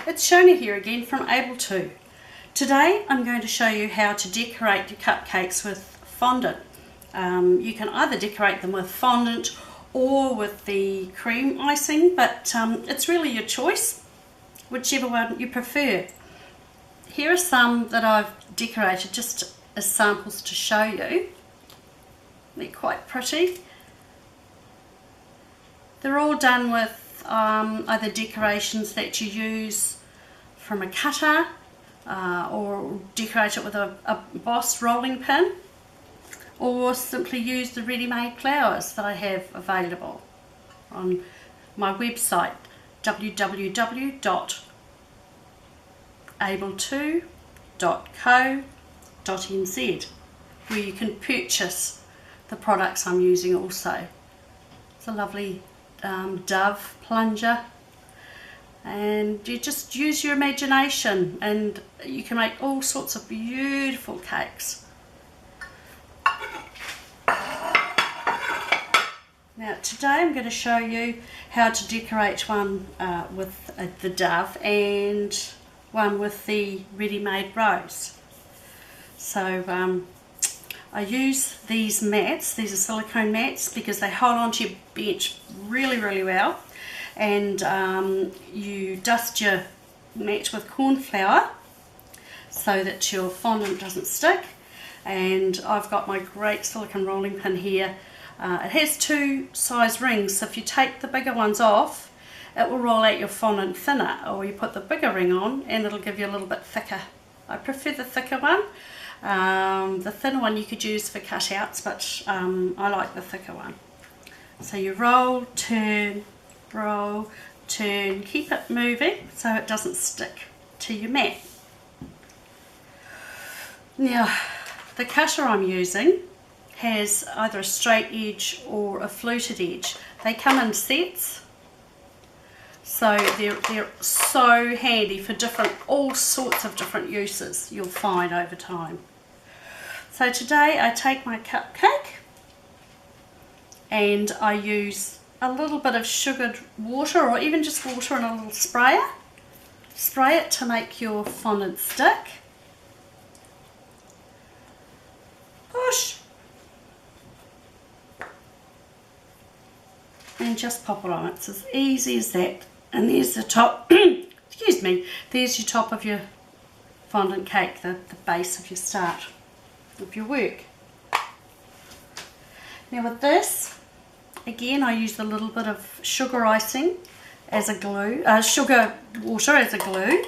It's Shona here again from Able To. Today I'm going to show you how to decorate your cupcakes with fondant. You can either decorate them with fondant or with the cream icing, but it's really your choice, whichever one you prefer. Here are some that I've decorated just as samples to show you. They're quite pretty. They're all done with either decorations that you use from a cutter or decorate it with a boss rolling pin, or simply use the ready-made flowers that I have available on my website www.ableto.co.nz, where you can purchase the products I'm using also. It's a lovely dove plunger, and you just use your imagination and you can make all sorts of beautiful cakes. Now today I'm going to show you how to decorate one with the dove and one with the ready-made rose. So I use these mats. These are silicone mats because they hold onto your bench really well, and you dust your mat with corn flour so that your fondant doesn't stick. And I've got my great silicone rolling pin here. It has two size rings, so if you take the bigger ones off, it will roll out your fondant thinner, or you put the bigger ring on and it'll give you a little bit thicker. I prefer the thicker one. The thinner one you could use for cutouts, but I like the thicker one. So you roll, turn, keep it moving so it doesn't stick to your mat. Now the cutter I'm using has either a straight edge or a fluted edge. They come in sets, so they're so handy for all sorts of different uses you'll find over time. So today I take my cupcake and I use a little bit of sugared water, or even just water in a little sprayer. Spray it to make your fondant stick. Push. And just pop it on. It's as easy as that. And there's the top, excuse me, there's your top of your fondant cake, the base of your start of your work. Now with this, again I used a little bit of sugar icing as a glue, sugar water as a glue.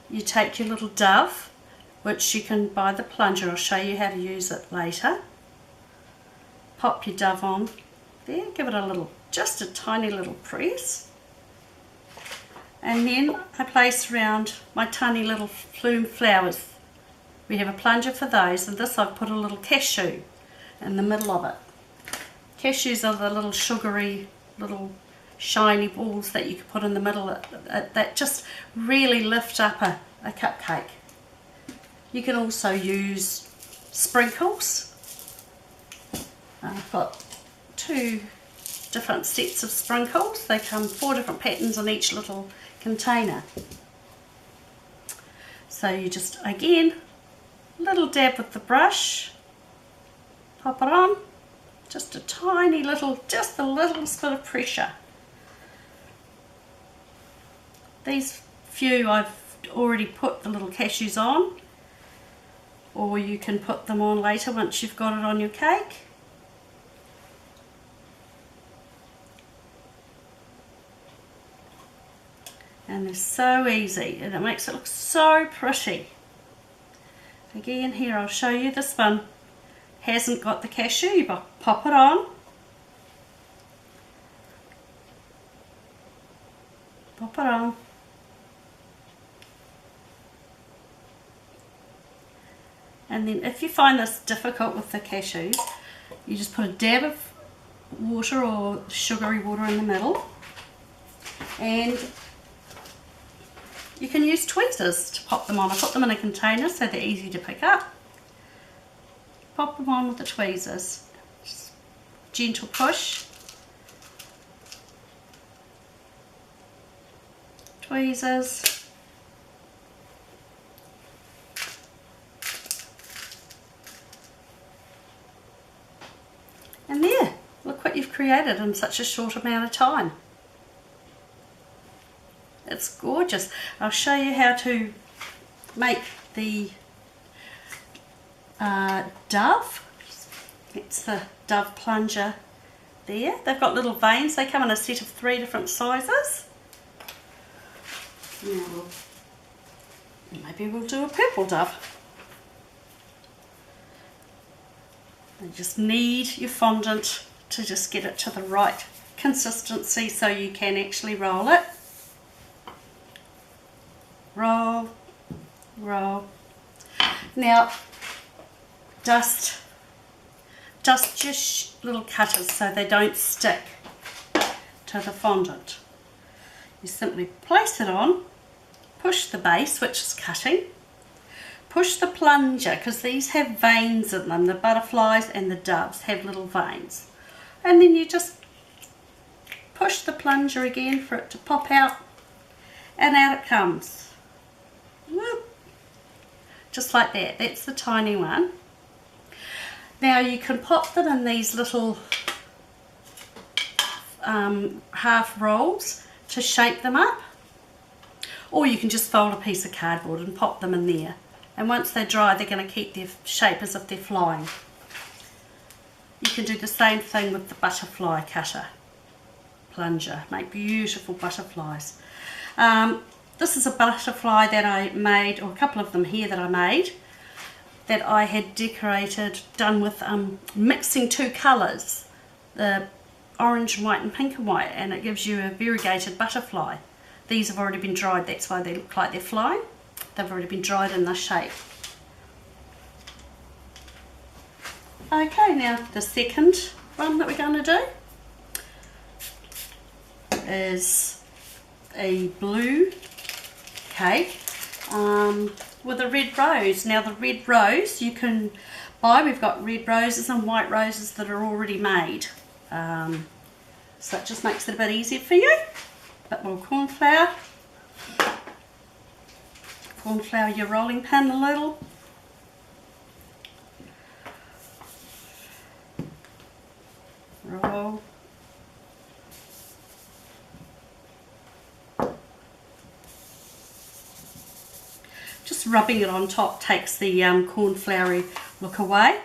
You take your little dove, which you can buy the plunger. I'll show you how to use it later. Pop your dove on there, give it a little, just a tiny little press, and then I place around my tiny little plume flowers. We have a plunger for those, and this I've put a little cashew in the middle of it. Cashews are the little sugary, little shiny balls that you can put in the middle that just really lift up a cupcake. You can also use sprinkles. I've got two different sets of sprinkles. They come 4 different patterns in each little container. So you just, again, little dab with the brush, pop it on, just a tiny little, just the littlest bit of pressure. These few I've already put the little cashews on, or you can put them on later once you've got it on your cake. And they're so easy, and it makes it look so pretty. Again, here I'll show you, this one hasn't got the cashew. You pop it on, pop it on, and then if you find this difficult with the cashews, you just put a dab of water or sugary water in the middle, and you can use tweezers to pop them on. I put them in a container so they're easy to pick up. Pop them on with the tweezers. Just gentle push. tweezers. And there, look what you've created in such a short amount of time. It's gorgeous. I'll show you how to make the dove. It's the dove plunger there. They've got little veins. They come in a set of 3 different sizes. Now, maybe we'll do a purple dove. You just need your fondant to just get it to the right consistency so you can actually roll it. Roll, roll. Now, just little cutters so they don't stick to the fondant. You simply place it on, push the base, which is cutting, push the plunger, because these have veins in them. The butterflies and the doves have little veins. And then you just push the plunger again for it to pop out, and out it comes. Whoop. Just like that. That's the tiny one. Now you can pop them in these little half rolls to shape them up, or you can just fold a piece of cardboard and pop them in there, and once they're dry they're going to keep their shape as if they're flying. You can do the same thing with the butterfly cutter plunger, make beautiful butterflies. This is a butterfly that I made, or a couple of them here that I made, that I had decorated, done with mixing 2 colours, the orange and white and pink and white, and it gives you a variegated butterfly. These have already been dried, that's why they look like they're flying. They've already been dried in this shape. Okay, now the second one that we're going to do is a blue cake with a red rose. Now the red rose you can buy, we've got red roses and white roses that are already made, so it just makes it a bit easier for you. A bit more corn flour your rolling pin a little, roll, just rubbing it on top takes the corn floury look away.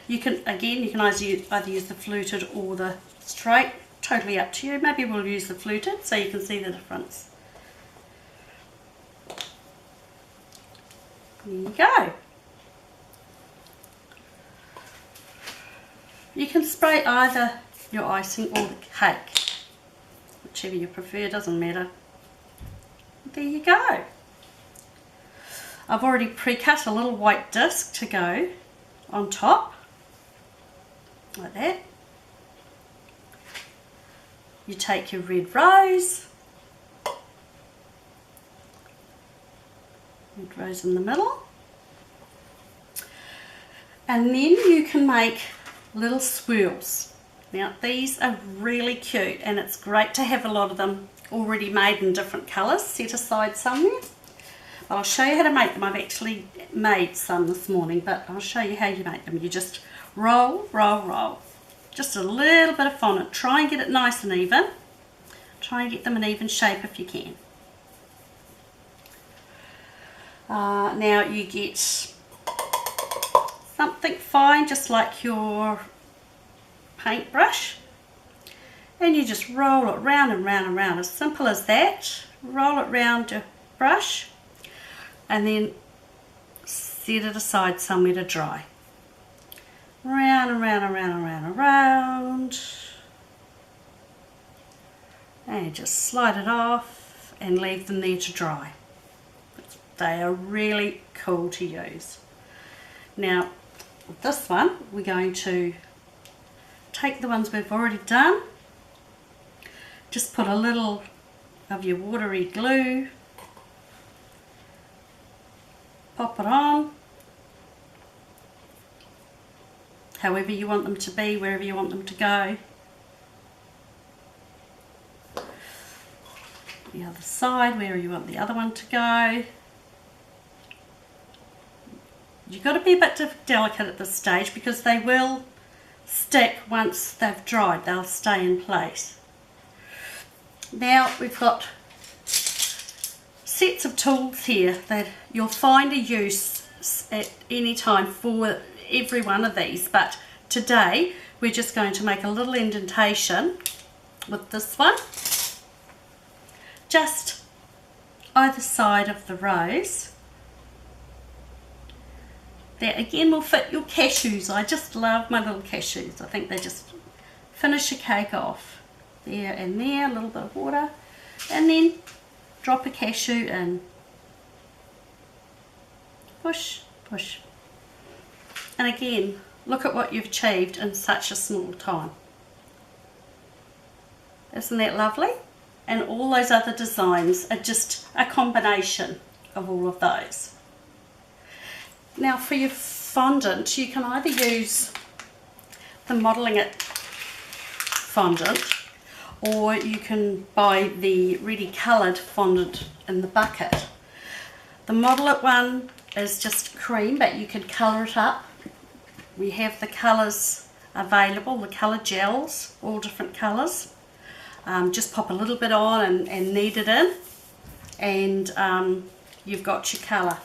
You can either use the fluted or the straight, totally up to you. Maybe we'll use the fluted so you can see the difference. There you go. You can spray either your icing or the cake, whichever you prefer, doesn't matter. There you go. I've already pre-cut a little white disc to go on top, like that. You take your red rose, in the middle, and then you can make little swirls. Now these are really cute, and it's great to have a lot of them already made in different colours set aside somewhere. I'll show you how to make them. I've actually made some this morning, but I'll show you how you make them. You just roll, roll, roll. Just a little bit of fondant. Try and get it nice and even. Try and get them in even shape if you can. Now you get something fine, just like your paintbrush, and you just roll it round and round and round. As simple as that. Roll it round your brush, and then set it aside somewhere to dry. Round and round and round and round and round. And just slide it off and leave them there to dry. They are really cool to use. Now, with this one, we're going to take the ones we've already done. Just put a little of your watery glue, pop it on, however you want them to be, wherever you want them to go. the other side, where you want the other one to go. You've got to be a bit delicate at this stage because they will stick once they've dried. They'll stay in place. Now we've got sets of tools here that you'll find a use at any time for every one of these, but today we're just going to make a little indentation with this one, just either side of the rose. That again will fit your cashews. I just love my little cashews. I think they just finish your cake off. There and there, a little bit of water, and then drop a cashew in. Push, push. And again, look at what you've achieved in such a small time. Isn't that lovely? And all those other designs are just a combination of all of those. Now for your fondant, you can either use the Modelling It fondant, or you can buy the ready coloured fondant in the bucket. The Model It one is just cream, but you can colour it up. We have the colours available, the colour gels, all different colours. Just pop a little bit on and knead it in, and you've got your colour.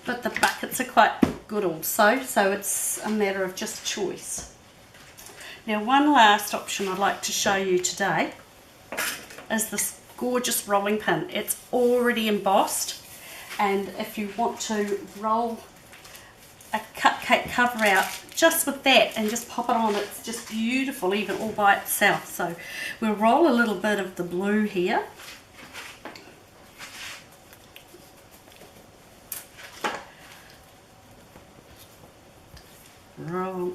But the buckets are quite good also, so it's a matter of just choice. Now one last option I'd like to show you today is this gorgeous rolling pin. It's already embossed, and if you want to roll a cupcake cover out just with that and just pop it on, it's just beautiful even all by itself. So we'll roll a little bit of the blue here. Roll.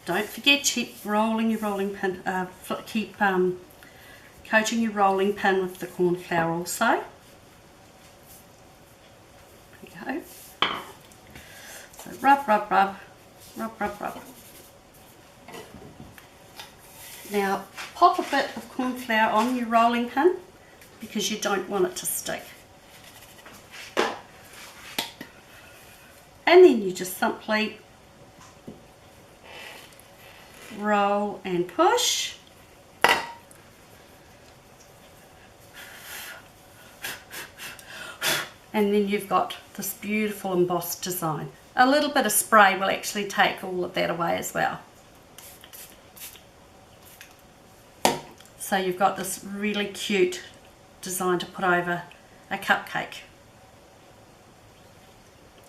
Don't forget, keep rolling your rolling pin, keep coating your rolling pin with the corn flour also. There you go. So rub, rub, rub, rub, rub, rub. Now pop a bit of corn flour on your rolling pin because you don't want it to stick. And then you just simply roll and push. And then you've got this beautiful embossed design. A little bit of spray will actually take all of that away as well. So you've got this really cute design to put over a cupcake.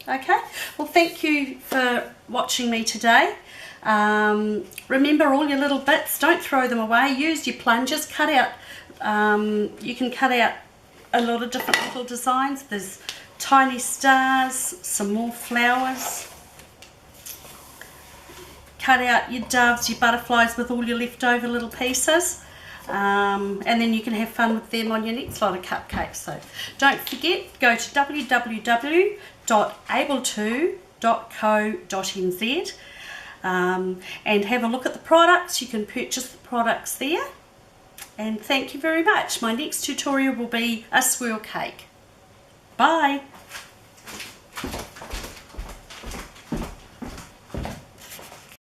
Okay, well thank you for watching me today. Remember all your little bits, don't throw them away, use your plungers, cut out, you can cut out a lot of different little designs. There's tiny stars, some more flowers. Cut out your doves, your butterflies with all your leftover little pieces. And then you can have fun with them on your next lot of cupcakes. So don't forget, go to www.able2.co.nz and have a look at the products. You can purchase the products there. And thank you very much. My next tutorial will be a swirl cake. Bye.